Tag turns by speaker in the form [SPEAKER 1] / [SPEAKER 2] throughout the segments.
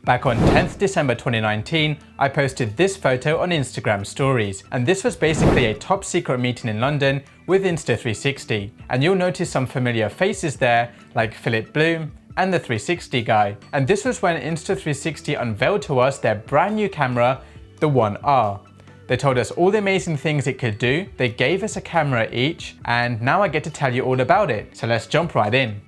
[SPEAKER 1] Back on 10th December 2019, I posted this photo on Instagram stories, and this was basically a top secret meeting in London with Insta360. And you'll notice some familiar faces there, like Philip Bloom and the 360 guy. And this was when Insta360 unveiled to us their brand new camera, the One R. They told us all the amazing things it could do, they gave us a camera each, and now I get to tell you all about it. So let's jump right in.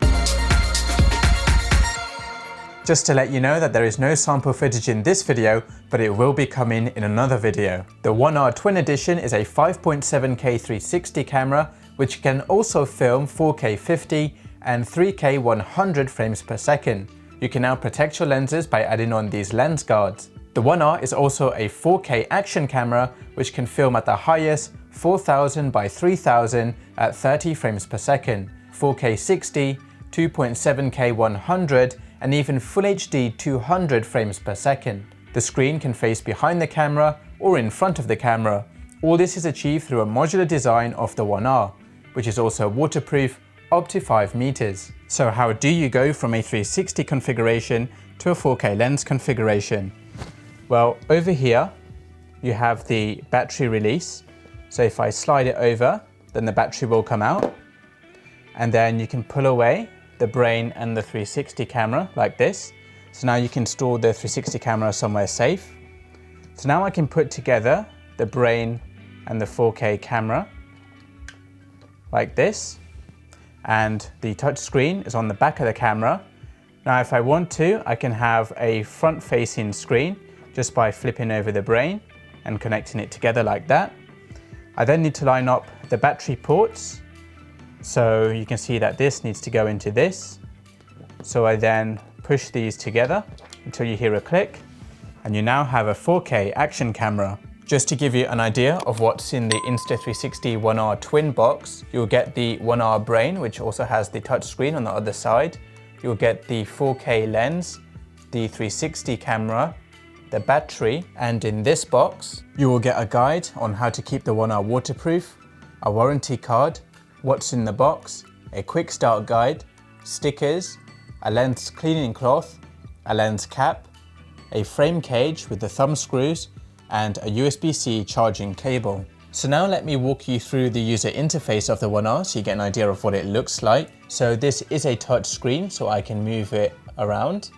[SPEAKER 1] Just to let you know that there is no sample footage in this video, but it will be coming in another video. The One R Twin Edition is a 5.7K 360 camera, which can also film 4K 50 and 3K 100 frames per second. You can now protect your lenses by adding on these lens guards. The One R is also a 4K action camera, which can film at the highest 4000 by 3000 at 30 frames per second, 4K 60, 2.7K 100, and even Full HD 200 frames per second. The screen can face behind the camera or in front of the camera. All this is achieved through a modular design of the One R, which is also waterproof up to 5 meters. So how do you go from a 360 configuration to a 4K lens configuration? Well, over here you have the battery release. So if I slide it over, then the battery will come out, and then you can pull away the brain and the 360 camera like this. So now you can store the 360 camera somewhere safe. So now I can put together the brain and the 4K camera like this, and the touch screen is on the back of the camera. Now if I want to, I can have a front facing screen just by flipping over the brain and connecting it together like that. I then need to line up the battery ports. So you can see that this needs to go into this. So I then push these together until you hear a click, and you now have a 4K action camera. Just to give you an idea of what's in the Insta360 One R Twin box, you'll get the One R brain, which also has the touch screen on the other side. You'll get the 4K lens, the 360 camera, the battery, and in this box, you will get a guide on how to keep the One R waterproof, a warranty card, what's in the box, a quick start guide, stickers, a lens cleaning cloth, a lens cap, a frame cage with the thumb screws, and a USB-C charging cable. So now let me walk you through the user interface of the One R so you get an idea of what it looks like. So this is a touch screen, so I can move it around.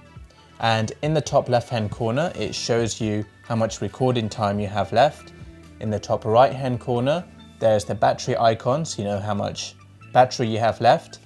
[SPEAKER 1] And in the top left hand corner, it shows you how much recording time you have left. In the top right hand corner, there's the battery icon, so you know how much battery you have left.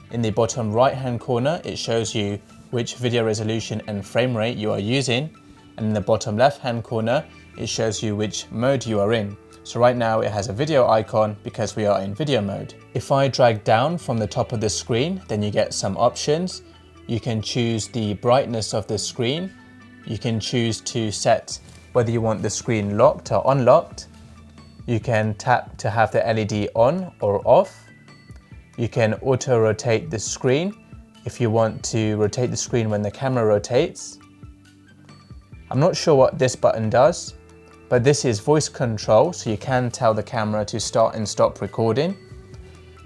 [SPEAKER 1] In the bottom right hand corner, it shows you which video resolution and frame rate you are using. And in the bottom left hand corner, it shows you which mode you are in. So right now it has a video icon because we are in video mode. If I drag down from the top of the screen, then you get some options. You can choose the brightness of the screen. You can choose to set whether you want the screen locked or unlocked. You can tap to have the LED on or off. You can auto rotate the screen if you want to rotate the screen when the camera rotates. I'm not sure what this button does, but this is voice control, so you can tell the camera to start and stop recording.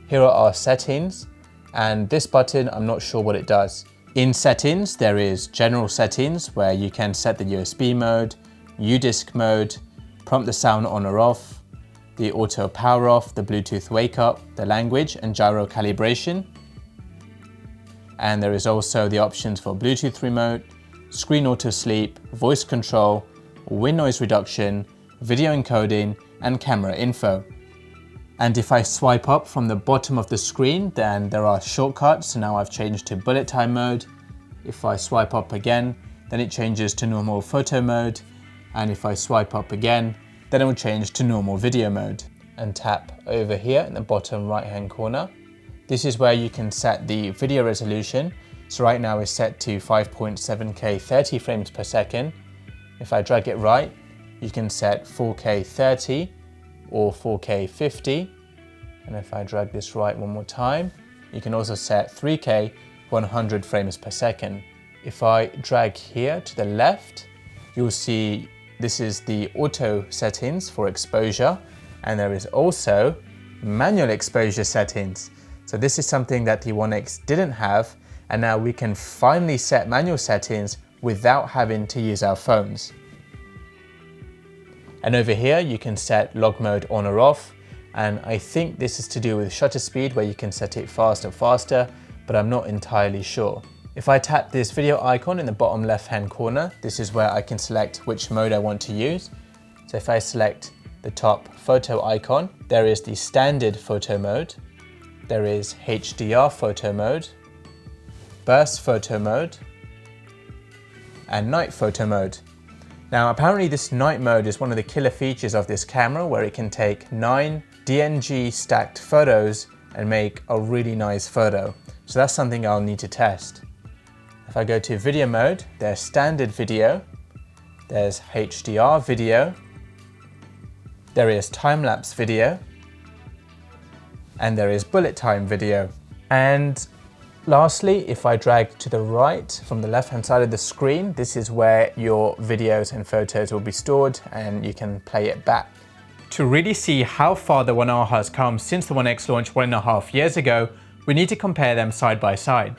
[SPEAKER 1] Here are our settings, and this button, I'm not sure what it does. In settings, there is general settings where you can set the USB mode, UDisc mode, prompt the sound on or off, the auto power off, the Bluetooth wake up, the language and gyro calibration. And there is also the options for Bluetooth remote, screen auto sleep, voice control, wind noise reduction, video encoding, and camera info. And if I swipe up from the bottom of the screen, then there are shortcuts. So now I've changed to bullet time mode. If I swipe up again, then it changes to normal photo mode. And if I swipe up again, then it will change to normal video mode. And tap over here in the bottom right hand corner. This is where you can set the video resolution. So right now it's set to 5.7K 30 frames per second. If I drag it right, you can set 4K 30 or 4K 50. And if I drag this right one more time, you can also set 3K 100 frames per second. If I drag here to the left, you'll see this is the auto settings for exposure, and there is also manual exposure settings. So this is something that the One X didn't have, and now we can finally set manual settings without having to use our phones. And over here you can set log mode on or off, and I think this is to do with shutter speed, where you can set it faster, but I'm not entirely sure. If I tap this video icon in the bottom left hand corner, this is where I can select which mode I want to use. So if I select the top photo icon, there is the standard photo mode, there is HDR photo mode, burst photo mode, and night photo mode. Now apparently this night mode is one of the killer features of this camera, where it can take 9 DNG stacked photos and make a really nice photo. So that's something I'll need to test. If I go to video mode, there's standard video, there's HDR video, there is time-lapse video, and there is bullet time video. And lastly, if I drag to the right from the left hand side of the screen, this is where your videos and photos will be stored and you can play it back. To really see how far the One R has come since the One X launched 1.5 years ago, we need to compare them side by side.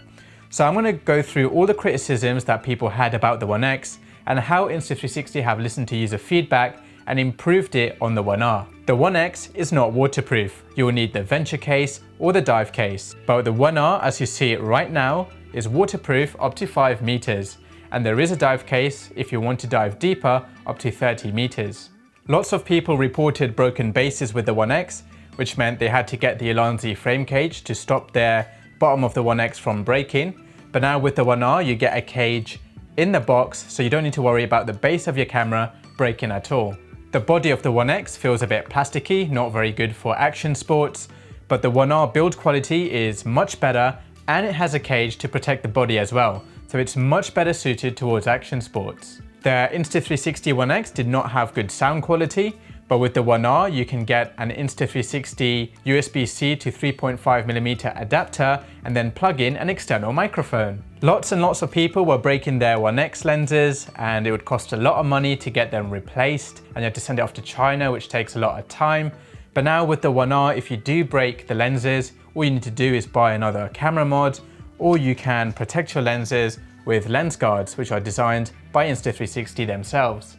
[SPEAKER 1] So I'm going to go through all the criticisms that people had about the One X and how Insta360 have listened to user feedback and improved it on the One R. The One X is not waterproof. You will need the venture case or the dive case. But the One R, as you see it right now, is waterproof up to 5 meters. And there is a dive case if you want to dive deeper up to 30 meters. Lots of people reported broken bases with the One X, which meant they had to get the Elanzi frame cage to stop their bottom of the One X from breaking. But now with the One R, you get a cage in the box, so you don't need to worry about the base of your camera breaking at all. The body of the One X feels a bit plasticky, not very good for action sports, but the One R build quality is much better, and it has a cage to protect the body as well, so it's much better suited towards action sports. The Insta360 One X did not have good sound quality, but with the One R you can get an Insta360 USB-C to 3.5mm adapter and then plug in an external microphone. Lots and lots of people were breaking their One X lenses, and it would cost a lot of money to get them replaced, and you have to send it off to China, which takes a lot of time. But now with the One R, if you do break the lenses, all you need to do is buy another camera mod, or you can protect your lenses with lens guards, which are designed by Insta360 themselves.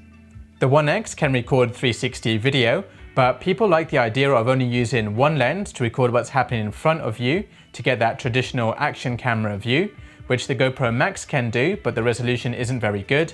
[SPEAKER 1] The One X can record 360 video, but people like the idea of only using one lens to record what's happening in front of you to get that traditional action camera view, which the GoPro Max can do, but the resolution isn't very good.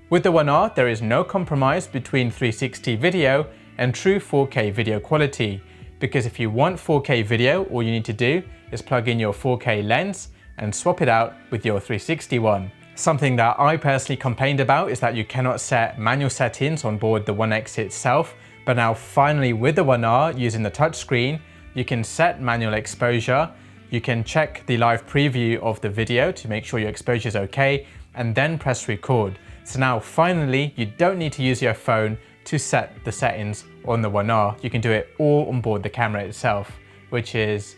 [SPEAKER 1] With the One R, there is no compromise between 360 video and true 4K video quality, because if you want 4K video, all you need to do is plug in your 4K lens and swap it out with your 360 one. Something that I personally complained about is that you cannot set manual settings on board the One X itself, but now finally with the One R, using the touchscreen, you can set manual exposure, you can check the live preview of the video to make sure your exposure is okay, and then press record. So now finally, you don't need to use your phone to set the settings on the One R. You can do it all on board the camera itself, which is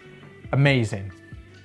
[SPEAKER 1] amazing.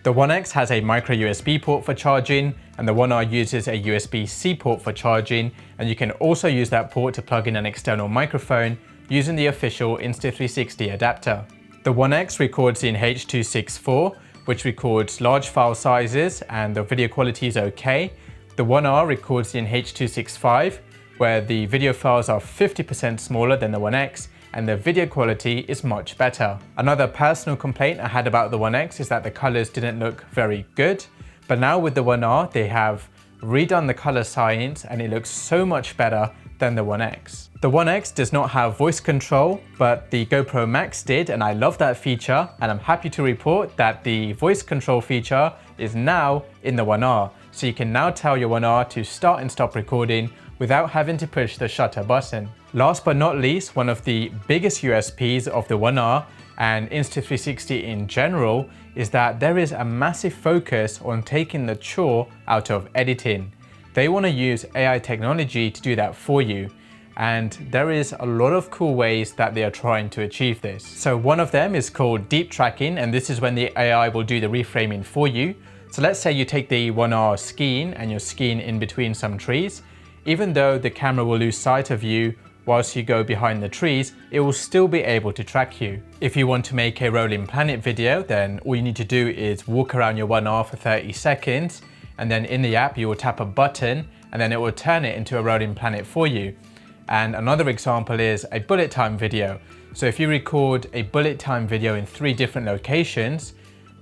[SPEAKER 1] The One X has a micro USB port for charging, and the One R uses a USB-C port for charging, and you can also use that port to plug in an external microphone using the official Insta360 adapter. The One X records in H.264, which records large file sizes and the video quality is okay. The One R records in H.265, where the video files are 50% smaller than the One X, and the video quality is much better. Another personal complaint I had about the One X is that the colors didn't look very good, but now with the One R they have redone the color science and it looks so much better than the One X. The One X does not have voice control, but the GoPro Max did, and I love that feature, and I'm happy to report that the voice control feature is now in the One R. So you can now tell your One R to start and stop recording without having to push the shutter button. Last but not least, one of the biggest USPs of the One R and Insta360 in general is that there is a massive focus on taking the chore out of editing. They want to use AI technology to do that for you, and there is a lot of cool ways that they are trying to achieve this. So one of them is called deep tracking, and this is when the AI will do the reframing for you. So let's say you take the One R skiing and you're skiing in between some trees. Even though the camera will lose sight of you whilst you go behind the trees, it will still be able to track you. If you want to make a rolling planet video, then all you need to do is walk around your One R for 30 seconds, and then in the app you will tap a button and then it will turn it into a rolling planet for you. And another example is a bullet time video. So if you record a bullet time video in 3 different locations,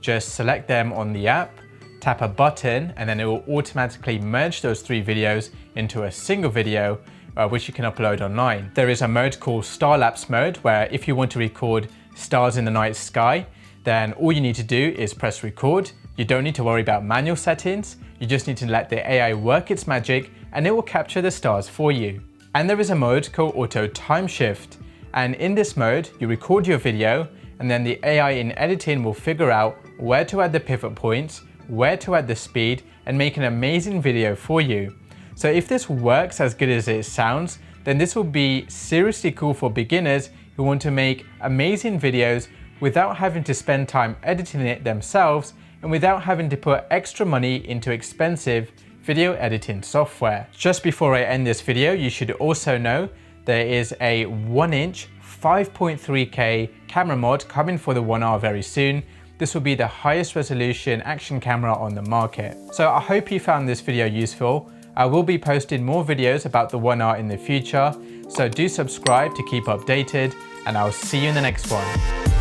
[SPEAKER 1] just select them on the app, tap a button, and then it will automatically merge those 3 videos into a single video, which you can upload online. There is a mode called Star Lapse mode, where if you want to record stars in the night sky, then all you need to do is press record. You don't need to worry about manual settings. You just need to let the AI work its magic and it will capture the stars for you. And there is a mode called Auto Time Shift. And in this mode, you record your video and then the AI in editing will figure out where to add the pivot points, where to add the speed, and make an amazing video for you. So if this works as good as it sounds, then this will be seriously cool for beginners who want to make amazing videos without having to spend time editing it themselves and without having to put extra money into expensive video editing software. Just before I end this video, you should also know there is a 1-inch 5.3K camera mod coming for the One R very soon. This will be the highest resolution action camera on the market. So I hope you found this video useful. I will be posting more videos about the One R in the future, so do subscribe to keep updated, and I'll see you in the next one.